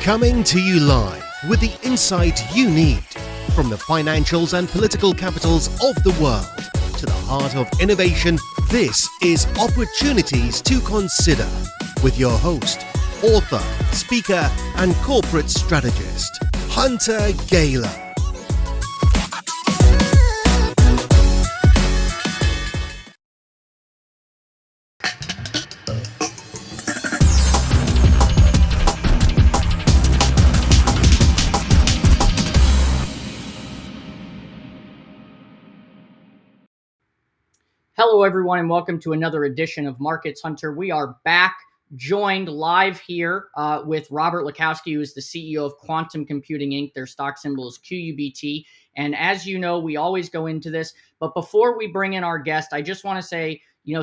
Coming to you live with the insight you need from the financials and political capitals of the world to the heart of innovation. This is Opportunities to Consider with your host, author, speaker, and corporate strategist, Hunter Gaylor. Hello, everyone, and welcome to another edition of Markets Hunter. We are back, joined live here with Robert Liscouski, who is the CEO of Quantum Computing, Inc. Their stock symbol is QUBT. And as you know, we always go into this. But before we bring in our guest, I just want to say,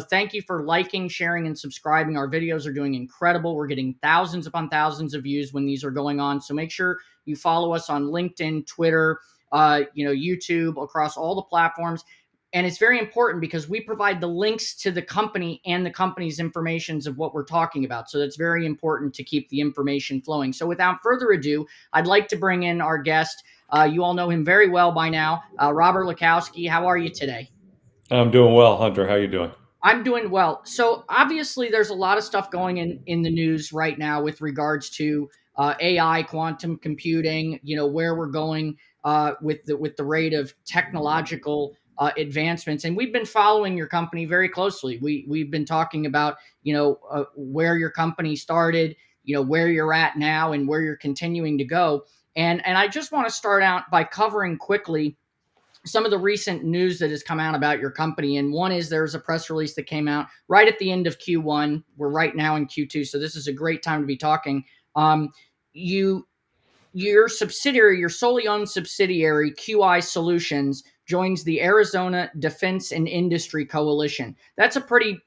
thank you for liking, sharing, and subscribing. Our videos are doing incredible. We're getting thousands upon thousands of views when these are going on. So make sure you follow us on LinkedIn, Twitter, YouTube, across all the platforms. And it's very important because we provide the links to the company and the company's informations of what we're talking about. So that's very important to keep the information flowing. So without further ado, I'd like to bring in our guest. You all know him very well by now, Robert Liscouski. How are you today? I'm doing well, Hunter. How are you doing? I'm doing well. So obviously there's a lot of stuff going in the news right now with regards to AI, quantum computing, where we're going with the rate of technological advancements. And we've been following your company very closely. We've been talking about, where your company started, where you're at now and where you're continuing to go. And I just want to start out by covering quickly some of the recent news that has come out about your company. And one is there's a press release that came out right at the end of Q1. We're right now in Q2. So this is a great time to be talking. Your subsidiary, your solely owned subsidiary, QI Solutions, joins the Arizona Defense and Industry Coalition. That's a pretty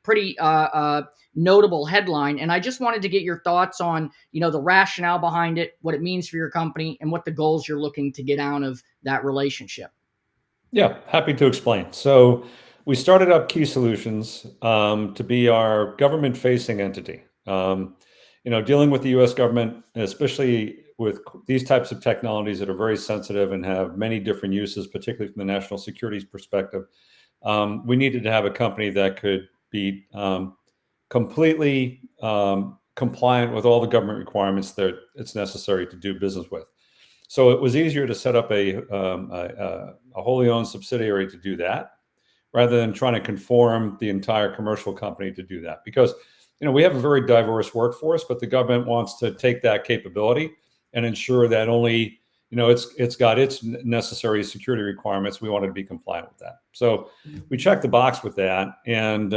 notable headline. And I just wanted to get your thoughts on, the rationale behind it, what it means for your company, and what the goals you're looking to get out of that relationship. Yeah, happy to explain. So we started up Key Solutions to be our government-facing entity. Dealing with the U.S. government, especially with these types of technologies that are very sensitive and have many different uses, particularly from the national security perspective, we needed to have a company that could be completely compliant with all the government requirements that it's necessary to do business with. So it was easier to set up a wholly owned subsidiary to do that, rather than trying to conform the entire commercial company to do that. Because we have a very diverse workforce, but the government wants to take that capability and ensure that only it's got its necessary security requirements. We wanted to be compliant with that. So we checked the box with that, and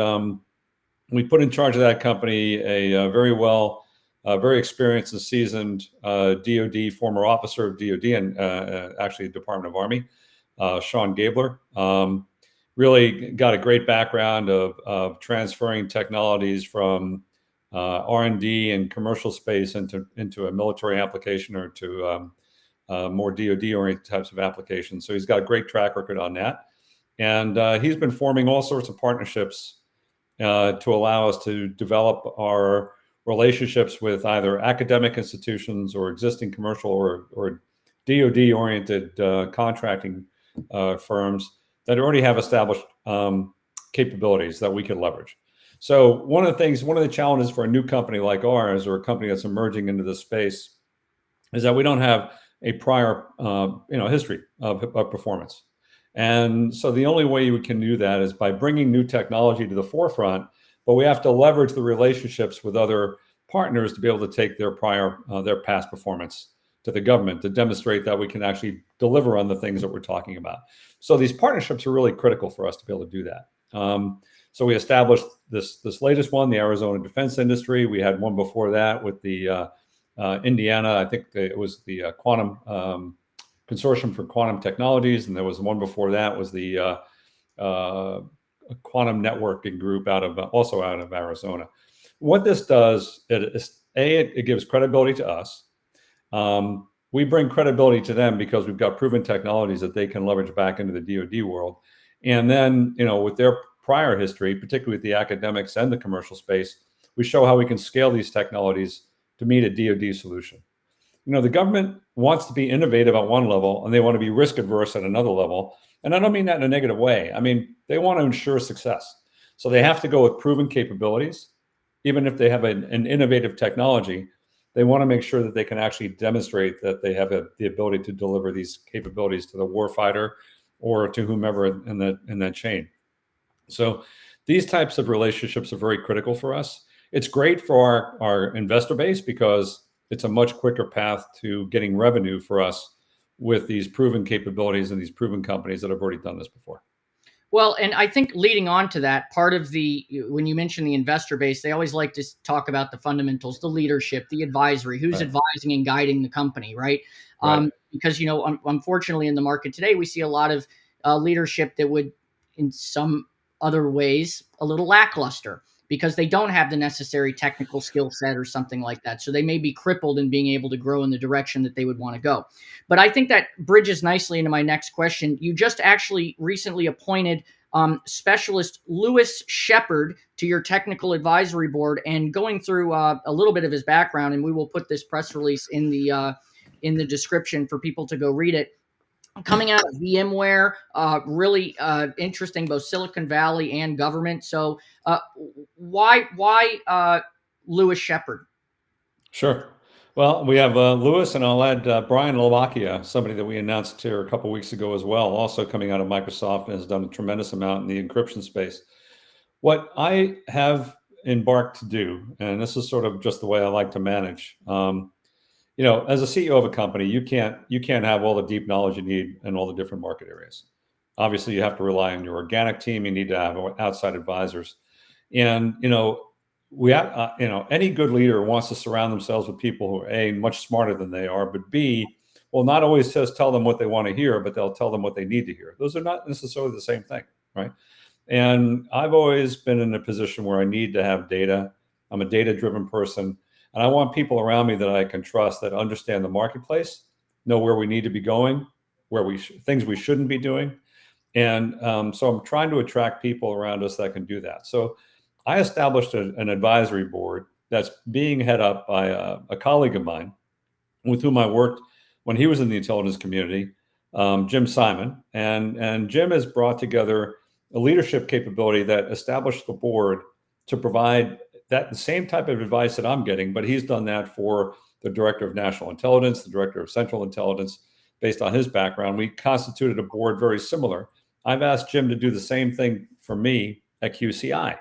we put in charge of that company a very experienced and seasoned DoD, former officer of DoD and actually Department of Army, Sean Gaylor. Really got a great background of transferring technologies from R&D and commercial space into a military application or to more DoD-oriented types of applications. So he's got a great track record on that. And he's been forming all sorts of partnerships to allow us to develop our relationships with either academic institutions or existing commercial or DoD-oriented contracting firms that already have established capabilities that we can leverage. So one of the challenges for a new company like ours, or a company that's emerging into this space, is that we don't have a prior history of performance. And so the only way we can do that is by bringing new technology to the forefront, but we have to leverage the relationships with other partners to be able to take their past performance to the government to demonstrate that we can actually deliver on the things that we're talking about. So these partnerships are really critical for us to be able to do that. So we established this latest one, the Arizona Defense Industry. We had one before that with the Indiana, I think it was the Quantum Consortium for Quantum Technologies, and there was one before that was the Quantum Networking Group also out of Arizona. What this does, it gives credibility to us. We bring credibility to them because we've got proven technologies that they can leverage back into the DoD world. And then, with their prior history, particularly with the academics and the commercial space, we show how we can scale these technologies to meet a DoD solution. The government wants to be innovative at one level and they want to be risk adverse at another level. And I don't mean that in a negative way. I mean, they want to ensure success. So they have to go with proven capabilities. Even if they have an innovative technology, they want to make sure that they can actually demonstrate that they have the ability to deliver these capabilities to the warfighter or to whomever in that chain. So these types of relationships are very critical for us. It's great for our investor base because it's a much quicker path to getting revenue for us with these proven capabilities and these proven companies that have already done this before. Well, and I think leading on to that, part of when you mention the investor base, they always like to talk about the fundamentals, the leadership, the advisory, who's advising and guiding the company, right? Because, unfortunately in the market today, we see a lot of leadership that would, in some other ways, a little lackluster because they don't have the necessary technical skill set or something like that. So they may be crippled in being able to grow in the direction that they would want to go. But I think that bridges nicely into my next question. You just actually recently appointed specialist Lewis Shepard to your technical advisory board, and going through a little bit of his background, and we will put this press release in the description for people to go read it. Coming out of VMware, really interesting, both Silicon Valley and government. So why Lewis Shepard? Sure. Well, we have Lewis, and I'll add Brian Lomacchia, somebody that we announced here a couple of weeks ago as well, also coming out of Microsoft and has done a tremendous amount in the encryption space. What I have embarked to do, and this is sort of just the way I like to manage, as a CEO of a company, you can't have all the deep knowledge you need in all the different market areas. Obviously, you have to rely on your organic team. You need to have outside advisors, and any good leader wants to surround themselves with people who are A, much smarter than they are, but B, will not always just tell them what they want to hear, but they'll tell them what they need to hear. Those are not necessarily the same thing, right? And I've always been in a position where I need to have data. I'm a data-driven person, and I want people around me that I can trust, that understand the marketplace, know where we need to be going, things we shouldn't be doing. And so I'm trying to attract people around us that can do that. So I established an advisory board that's being head up by a colleague of mine with whom I worked when he was in the intelligence community, Jim Simon. And Jim has brought together a leadership capability that established the board to provide the same type of advice that I'm getting, but he's done that for the Director of National Intelligence, the Director of Central Intelligence, based on his background. We constituted a board very similar. I've asked Jim to do the same thing for me at QCI,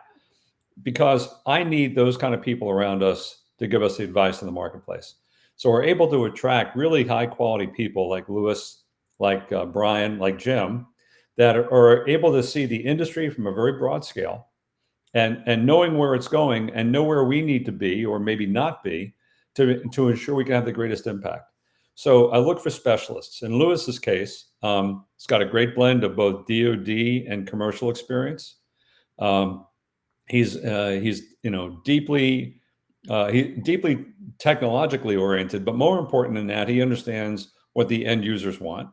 because I need those kind of people around us to give us the advice in the marketplace. So we're able to attract really high quality people like Lewis, like Brian, like Jim, that are able to see the industry from a very broad scale, and knowing where it's going and know where we need to be or maybe not be to ensure we can have the greatest impact. So I look for specialists. In Lewis's case, it's got a great blend of both DoD and commercial experience. He's deeply technologically oriented, but more important than that, he understands what the end users want,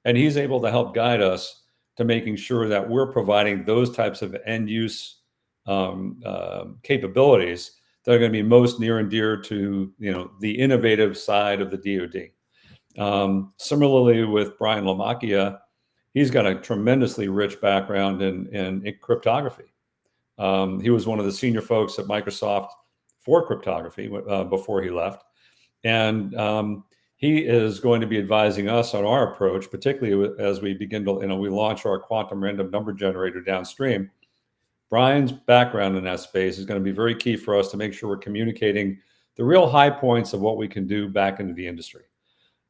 and he's able to help guide us to making sure that we're providing those types of end use capabilities that are going to be most near and dear to the innovative side of the DoD. Similarly, with Brian Lomacchia, he's got a tremendously rich background in cryptography. He was one of the senior folks at Microsoft for cryptography before he left. And he is going to be advising us on our approach, particularly as we begin to, we launch our quantum random number generator downstream. Brian's background in that space is going to be very key for us to make sure we're communicating the real high points of what we can do back into the industry.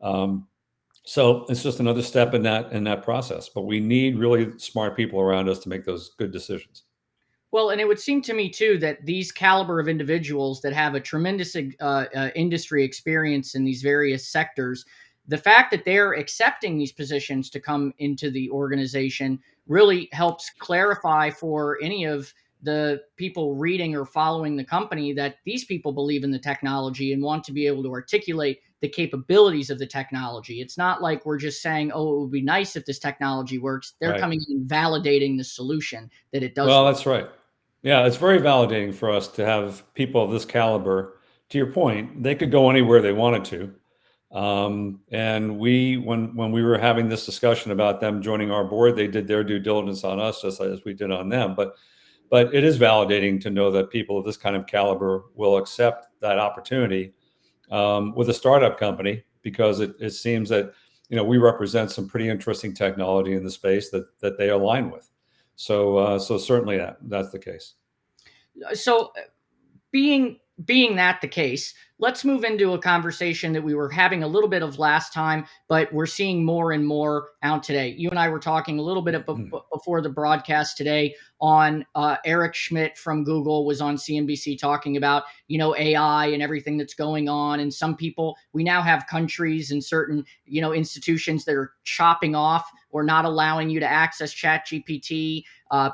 So it's just another step in that process, but we need really smart people around us to make those good decisions. Well, and it would seem to me, too, that these caliber of individuals that have a tremendous industry experience in these various sectors, the fact that they're accepting these positions to come into the organization really helps clarify for any of the people reading or following the company that these people believe in the technology and want to be able to articulate the capabilities of the technology. It's not like we're just saying, oh, it would be nice if this technology works. They're coming in and validating the solution that it does. Well, that's right. Yeah, it's very validating for us to have people of this caliber. To your point, they could go anywhere they wanted to. And when we were having this discussion about them joining our board, they did their due diligence on us just as we did on them. But it is validating to know that people of this kind of caliber will accept that opportunity with a startup company, because it seems that we represent some pretty interesting technology in the space that they align with. So certainly that's the case. So being that the case, let's move into a conversation that we were having a little bit of last time, but we're seeing more and more out today. You and I were talking a little bit before the broadcast today on Eric Schmidt from Google was on CNBC talking about, AI and everything that's going on. And some people, we now have countries and certain, institutions that are chopping off or not allowing you to access ChatGPT.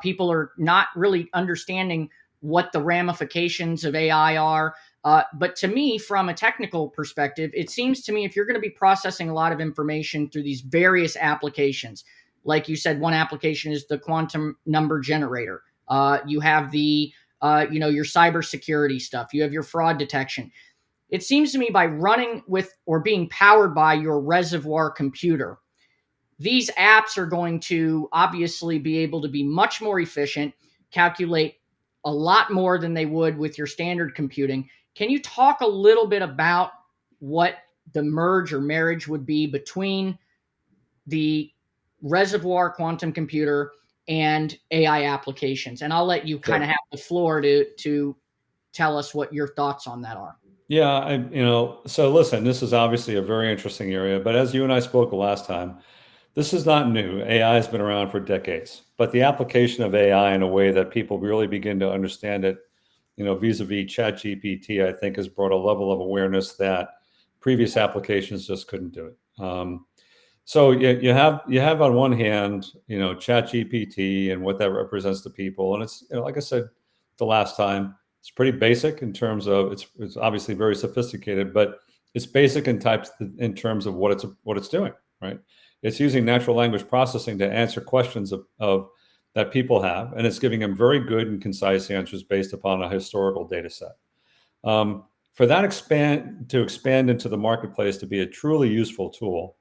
People are not really understanding what the ramifications of AI are. But to me, from a technical perspective, it seems to me if you're going to be processing a lot of information through these various applications, like you said, one application is the quantum number generator. You have the, your cybersecurity stuff. You have your fraud detection. It seems to me by running with or being powered by your reservoir computer, these apps are going to obviously be able to be much more efficient, calculate a lot more than they would with your standard computing. Can you talk a little bit about what the merge or marriage would be between the reservoir quantum computer and AI applications? And I'll let you kind of have the floor to tell us what your thoughts on that are. Yeah, so listen, this is obviously a very interesting area, but as you and I spoke last time, this is not new. AI has been around for decades, but the application of AI in a way that people really begin to understand it, vis-a-vis ChatGPT, I think has brought a level of awareness that previous applications just couldn't do it. So you have on one hand, ChatGPT and what that represents to people, and it's like I said the last time, it's pretty basic in terms of it's obviously very sophisticated, but it's basic in terms of what it's doing, right? It's using natural language processing to answer questions of that people have, and it's giving them very good and concise answers based upon a historical data set. For that to expand into the marketplace to be a truly useful tool,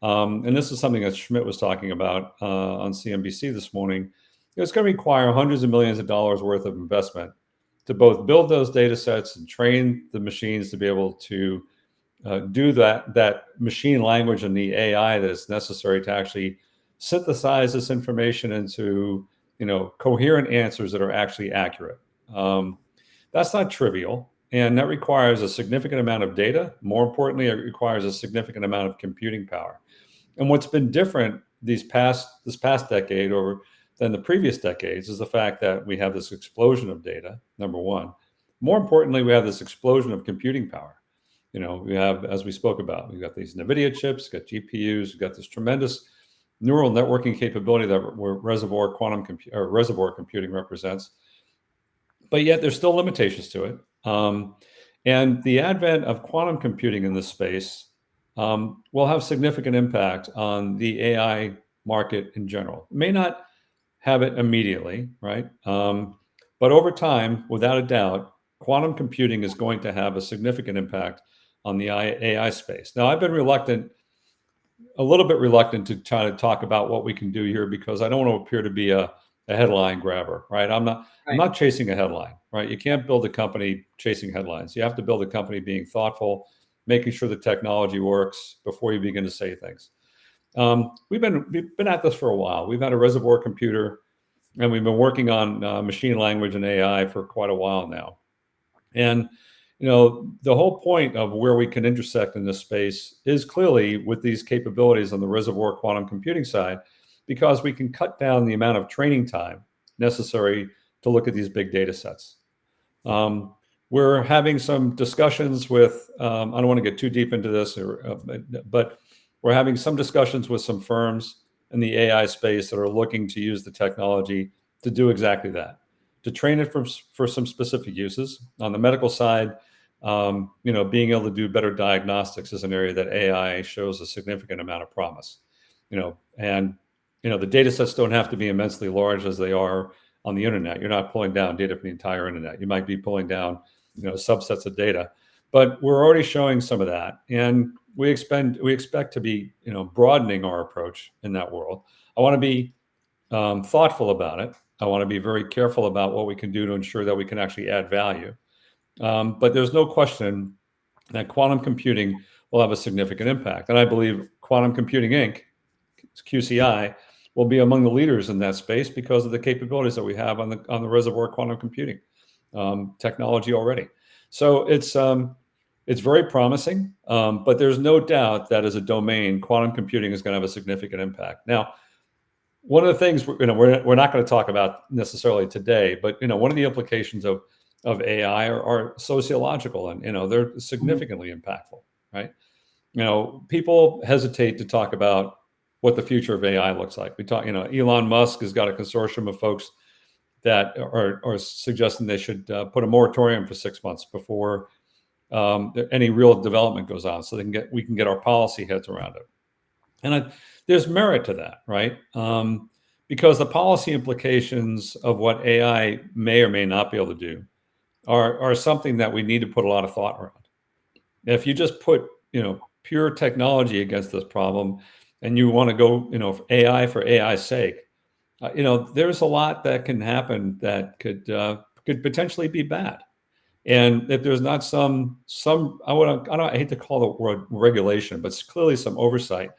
and this is something that Schmidt was talking about on CNBC this morning, it's going to require hundreds of millions of dollars worth of investment to both build those data sets and train the machines to be able to do that machine language and the AI that is necessary to actually synthesize this information into coherent answers that are actually accurate. That's not trivial, and that requires a significant amount of data. More importantly, it requires a significant amount of computing power. And what's been different this past decade over than the previous decades is the fact that we have this explosion of data, number one. More importantly, we have this explosion of computing power. We have, as we spoke about, we've got these NVIDIA chips, we've got GPUs, we've got this tremendous neural networking capability that reservoir computing represents. But yet there's still limitations to it. And the advent of quantum computing in this space will have significant impact on the AI market in general. It may not have it immediately, right? But over time, without a doubt, quantum computing is going to have a significant impact on the AI space. Now, I've been a little bit reluctant to try to talk about what we can do here because I don't want to appear to be a headline grabber, right? I'm not chasing a headline, right? You can't build a company chasing headlines. You have to build a company being thoughtful, making sure the technology works before you begin to say things. We've been at this for a while. We've had a reservoir computer, and we've been working on machine language and AI for quite a while now. And the whole point of where we can intersect in this space is clearly with these capabilities on the reservoir quantum computing side, because we can cut down the amount of training time necessary to look at these big data sets. We're having some discussions with, I don't want to get too deep into this, but we're having some discussions with some firms in the AI space that are looking to use the technology to do exactly that, to train it for some specific uses. On the medical side, being able to do better diagnostics is an area that AI shows a significant amount of promise. And the data sets don't have to be immensely large as they are on the internet. You're not pulling down data from the entire internet. You might be pulling down, subsets of data. but we're already showing some of that, and we expect to be, broadening our approach in that world. I want to be thoughtful about it. I want to be very careful about what we can do to ensure that we can actually add value. But there's no question that quantum computing will have a significant impact. And I believe Quantum Computing Inc., QCI, will be among the leaders in that space because of the capabilities that we have on the reservoir quantum computing technology already. So it's very promising, but there's no doubt that as a domain, quantum computing is going to have a significant impact. Now, one of the things we're not going to talk about necessarily today, but one of the implications of AI are sociological, and they're significantly impactful, right? People hesitate to talk about what the future of AI looks like. We talk, Elon Musk has got a consortium of folks that are suggesting they should put a moratorium for 6 months before any real development goes on, so we can get our policy heads around it. And there's merit to that, right? Because the policy implications of what AI may or may not be able to do are something that we need to put a lot of thought around. If you just put, pure technology against this problem, and you want to go, AI for AI's sake, there's a lot that can happen that could potentially be bad. And if there's not I hate to call the word regulation, but it's clearly some oversight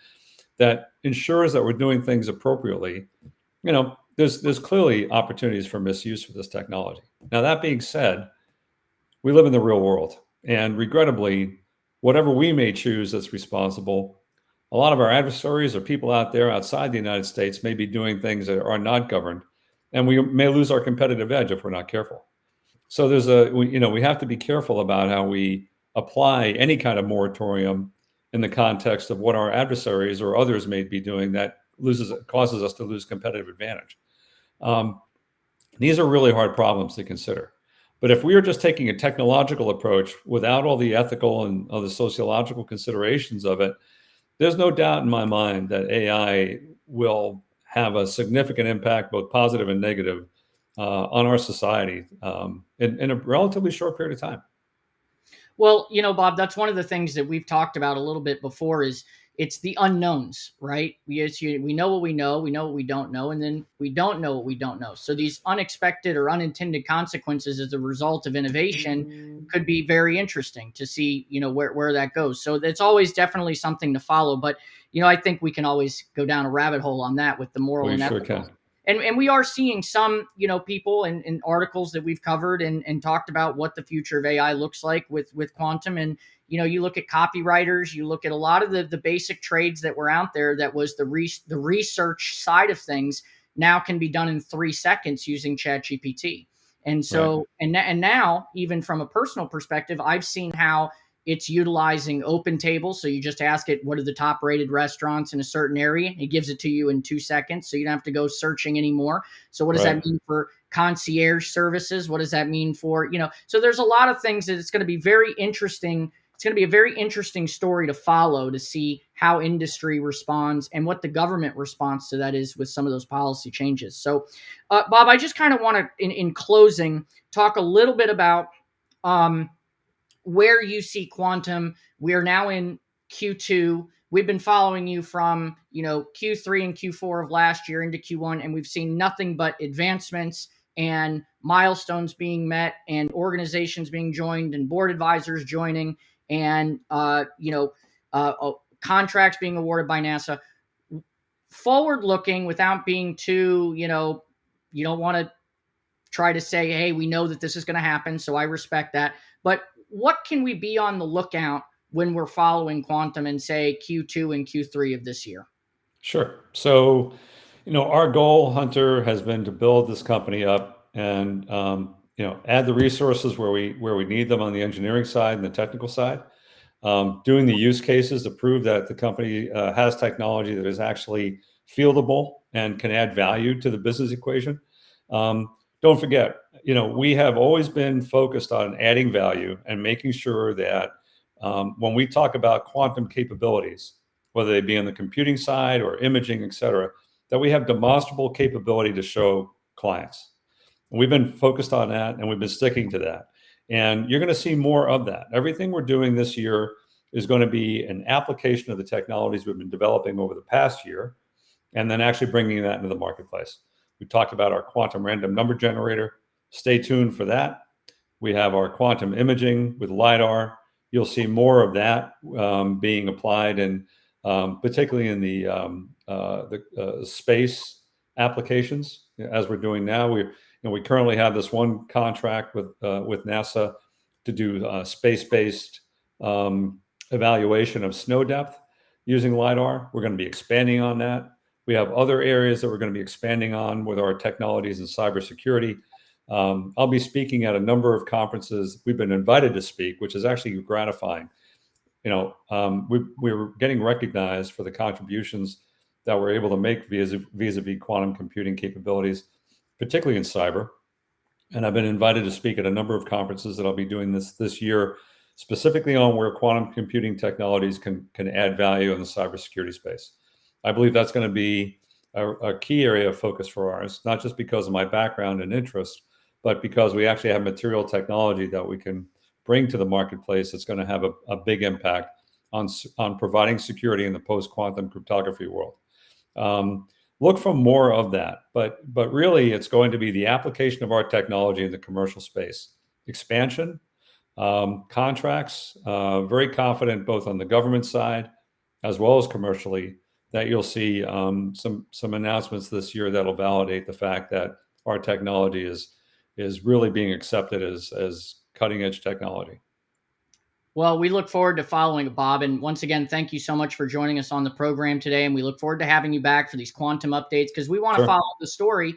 that ensures that we're doing things appropriately, there's clearly opportunities for misuse for this technology. Now, that being said, we live in the real world, and regrettably, whatever we may choose that's responsible, a lot of our adversaries or people out there outside the United States may be doing things that are not governed, and we may lose our competitive edge if we're not careful. So we have to be careful about how we apply any kind of moratorium in the context of what our adversaries or others may be doing that causes us to lose competitive advantage. These are really hard problems to consider. But if we are just taking a technological approach without all the ethical and other sociological considerations of it, there's no doubt in my mind that AI will have a significant impact, both positive and negative, on our society in a relatively short period of time. Well, Bob, that's one of the things that we've talked about a little bit before is it's the unknowns, right? We know what we know what we don't know, and then we don't know what we don't know. So these unexpected or unintended consequences as a result of innovation could be very interesting to see, where that goes. So it's always definitely something to follow. But, I think we can always go down a rabbit hole on that with the moral and ethical. Sure can. And we are seeing some, people in articles that we've covered and talked about what the future of AI looks like with quantum. And, you look at copywriters, you look at a lot of the basic trades that were out there that was the research side of things now can be done in 3 seconds using ChatGPT. And so, right. and now, even from a personal perspective, I've seen how it's utilizing open tables. So you just ask it, what are the top rated restaurants in a certain area? It gives it to you in 2 seconds. So you don't have to go searching anymore. So what does that mean for concierge services? What does that mean for, so there's a lot of things that it's going to be very interesting. It's going to be a very interesting story to follow to see how industry responds and what the government response to that is with some of those policy changes. So, Bob, I just kind of want to, in closing, talk a little bit about, where you see quantum. We are now in Q2. We've been following you from, Q3 and Q4 of last year into Q1, and we've seen nothing but advancements and milestones being met and organizations being joined and board advisors joining and, contracts being awarded by NASA. Forward looking, without being too, you don't want to try to say, hey, we know that this is going to happen, so I respect that. But what can we be on the lookout when we're following quantum in, say, Q2 and Q3 of this year? Sure. So, our goal, Hunter, has been to build this company up and, add the resources where we need them on the engineering side and the technical side, doing the use cases to prove that the company has technology that is actually fieldable and can add value to the business equation. Don't forget, we have always been focused on adding value and making sure that when we talk about quantum capabilities, whether they be on the computing side or imaging, et cetera, that we have demonstrable capability to show clients. And we've been focused on that, and we've been sticking to that. And you're going to see more of that. Everything we're doing this year is going to be an application of the technologies we've been developing over the past year, and then actually bringing that into the marketplace. We talked about our quantum random number generator. Stay tuned for that. We have our quantum imaging with LiDAR. You'll see more of that being applied, and particularly in the space applications, as we're doing now. We currently have this one contract with NASA to do space-based evaluation of snow depth using LiDAR. We're going to be expanding on that. We have other areas that we're going to be expanding on with our technologies in cybersecurity. I'll be speaking at a number of conferences. We've been invited to speak, which is actually gratifying. We're getting recognized for the contributions that we're able to make vis-a-vis quantum computing capabilities, particularly in cyber. And I've been invited to speak at a number of conferences that I'll be doing this year, specifically on where quantum computing technologies can add value in the cybersecurity space. I believe that's going to be a key area of focus for ours, not just because of my background and interest, but because we actually have material technology that we can bring to the marketplace that's going to have a big impact on providing security in the post-quantum cryptography world. Look for more of that, but really it's going to be the application of our technology in the commercial space. Expansion, contracts, very confident both on the government side as well as commercially, that you'll see some announcements this year that'll validate the fact that our technology is really being accepted as cutting edge technology. Well, we look forward to following it, Bob. And once again, thank you so much for joining us on the program today. And we look forward to having you back for these quantum updates, because we want to follow the story.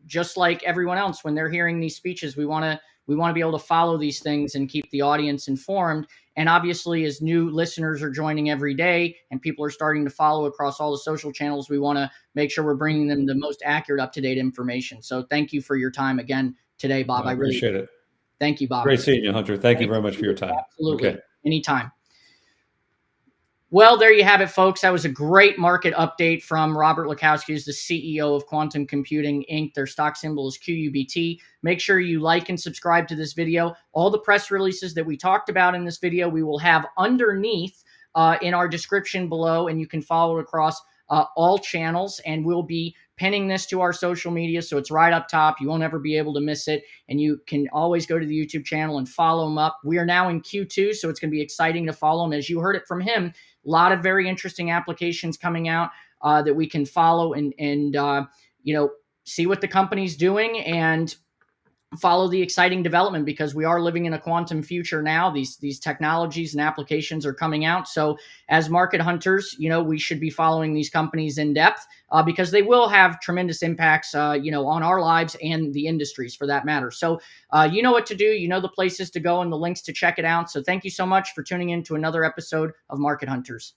Just like everyone else, when they're hearing these speeches, we want to be able to follow these things and keep the audience informed. And obviously, as new listeners are joining every day and people are starting to follow across all the social channels, we want to make sure we're bringing them the most accurate, up-to-date information. So thank you for your time again today, Bob. I really appreciate it. Thank you, Bob. Great seeing you, Hunter. Thank you very much for your time. Absolutely. Okay. Anytime. Well, there you have it, folks. That was a great market update from Robert Liscouski, who's the CEO of Quantum Computing Inc. Their stock symbol is QUBT. Make sure you like and subscribe to this video. All the press releases that we talked about in this video, we will have underneath in our description below, and you can follow it across all channels, and we'll be pinning this to our social media, so it's right up top. You won't ever be able to miss it, and you can always go to the YouTube channel and follow them up. We are now in Q2, so it's going to be exciting to follow them. As you heard it from him, a lot of very interesting applications coming out that we can follow and see what the company's doing and follow the exciting development, because we are living in a quantum future now. These technologies and applications are coming out. So as market hunters, we should be following these companies in depth because they will have tremendous impacts, on our lives and the industries for that matter. So you know what to do, the places to go and the links to check it out. So thank you so much for tuning in to another episode of Market Hunters.